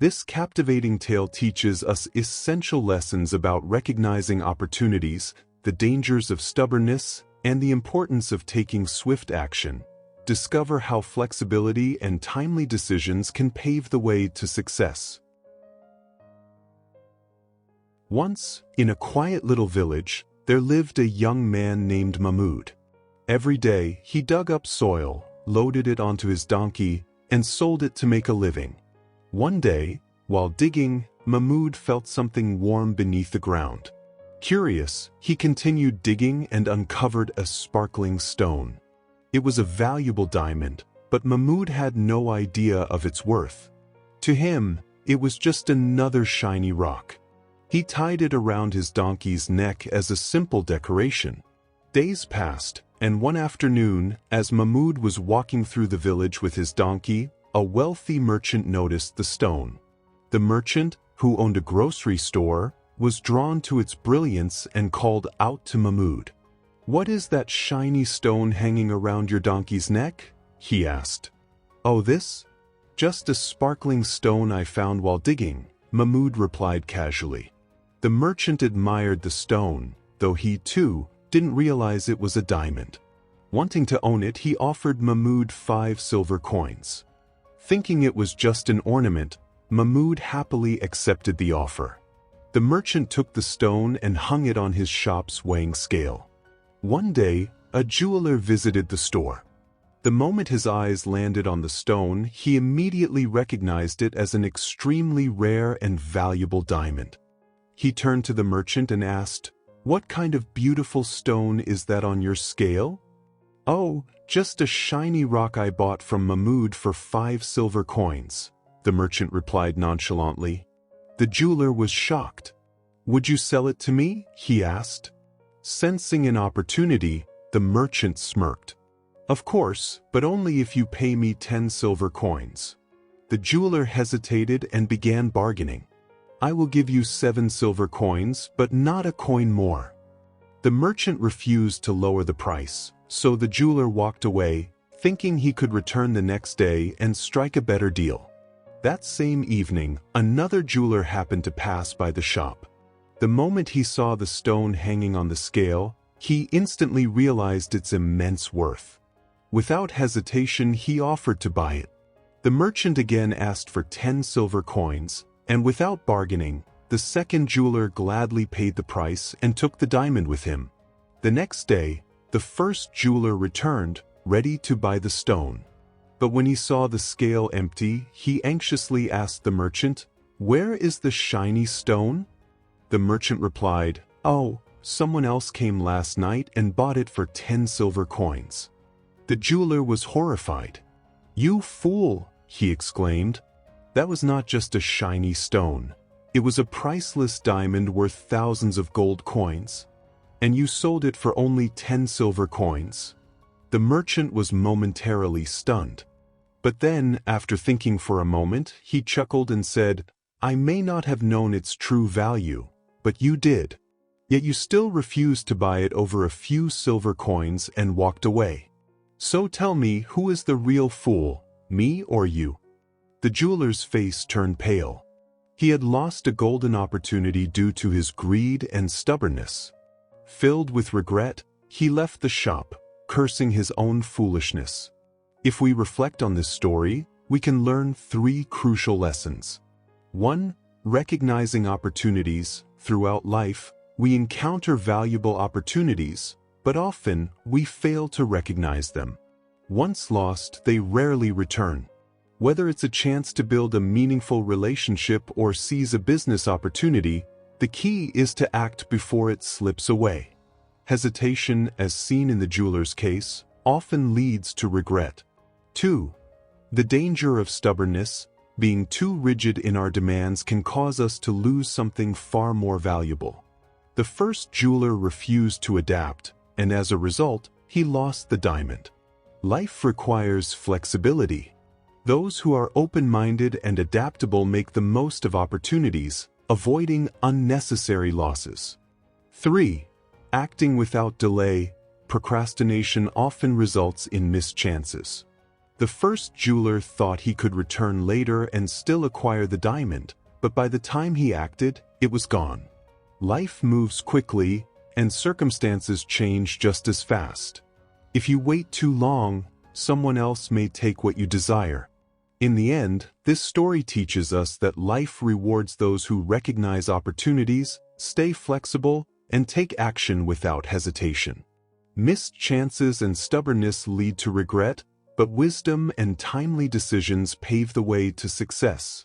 This captivating tale teaches us essential lessons about recognizing opportunities, the dangers of stubbornness, and the importance of taking swift action. Discover how flexibility and timely decisions can pave the way to success. Once, in a quiet little village, there lived a young man named Mahmud. Every day, he dug up soil, loaded it onto his donkey, and sold it to make a living. One day, while digging, Mahmud felt something warm beneath the ground. Curious, he continued digging and uncovered a sparkling stone. It was a valuable diamond, but Mahmud had no idea of its worth. To him, it was just another shiny rock. He tied it around his donkey's neck as a simple decoration. Days passed, and one afternoon, as Mahmud was walking through the village with his donkey, a wealthy merchant noticed the stone. The merchant, who owned a grocery store, was drawn to its brilliance and called out to Mahmud. "What is that shiny stone hanging around your donkey's neck?" he asked. "Oh, this? Just a sparkling stone I found while digging," Mahmud replied casually. The merchant admired the stone, though he, too, didn't realize it was a diamond. Wanting to own it, he offered Mahmud 5 silver coins. Thinking it was just an ornament, Mahmud happily accepted the offer. The merchant took the stone and hung it on his shop's weighing scale. One day, a jeweler visited the store. The moment his eyes landed on the stone, he immediately recognized it as an extremely rare and valuable diamond. He turned to the merchant and asked, "What kind of beautiful stone is that on your scale?" "Oh, just a shiny rock I bought from Mahmud for 5 silver coins," the merchant replied nonchalantly. The jeweler was shocked. "Would you sell it to me?" he asked. Sensing an opportunity, the merchant smirked. "Of course, but only if you pay me 10 silver coins." The jeweler hesitated and began bargaining. "I will give you 7 silver coins, but not a coin more." The merchant refused to lower the price, so the jeweler walked away, thinking he could return the next day and strike a better deal. That same evening, another jeweler happened to pass by the shop. The moment he saw the stone hanging on the scale, he instantly realized its immense worth. Without hesitation, he offered to buy it. The merchant again asked for 10 silver coins, and without bargaining, the second jeweler gladly paid the price and took the diamond with him. The next day, the first jeweler returned, ready to buy the stone. But when he saw the scale empty, he anxiously asked the merchant, "Where is the shiny stone?" The merchant replied, "Oh, someone else came last night and bought it for 10 silver coins." The jeweler was horrified. "You fool!" he exclaimed. "That was not just a shiny stone. It was a priceless diamond worth thousands of gold coins. And you sold it for only 10 silver coins." The merchant was momentarily stunned. But then, after thinking for a moment, he chuckled and said, "I may not have known its true value, but you did. Yet you still refused to buy it over a few silver coins and walked away. So tell me, who is the real fool, me or you?" The jeweler's face turned pale. He had lost a golden opportunity due to his greed and stubbornness. Filled with regret, he left the shop, cursing his own foolishness. If we reflect on this story, we can learn 3 crucial lessons. 1. Recognizing opportunities. Throughout life, we encounter valuable opportunities, but often we fail to recognize them. Once lost, they rarely return. Whether it's a chance to build a meaningful relationship or seize a business opportunity, the key is to act before it slips away. Hesitation, as seen in the jeweler's case, often leads to regret. 2. The danger of stubbornness. Being too rigid in our demands can cause us to lose something far more valuable. The first jeweler refused to adapt, and as a result, he lost the diamond. Life requires flexibility. Those who are open-minded and adaptable make the most of opportunities, avoiding unnecessary losses. 3. Acting without delay. Procrastination often results in missed chances. The first jeweler thought he could return later and still acquire the diamond, but by the time he acted, it was gone. Life moves quickly, and circumstances change just as fast. If you wait too long, someone else may take what you desire. In the end, this story teaches us that life rewards those who recognize opportunities, stay flexible, and take action without hesitation. Missed chances and stubbornness lead to regret, but wisdom and timely decisions pave the way to success.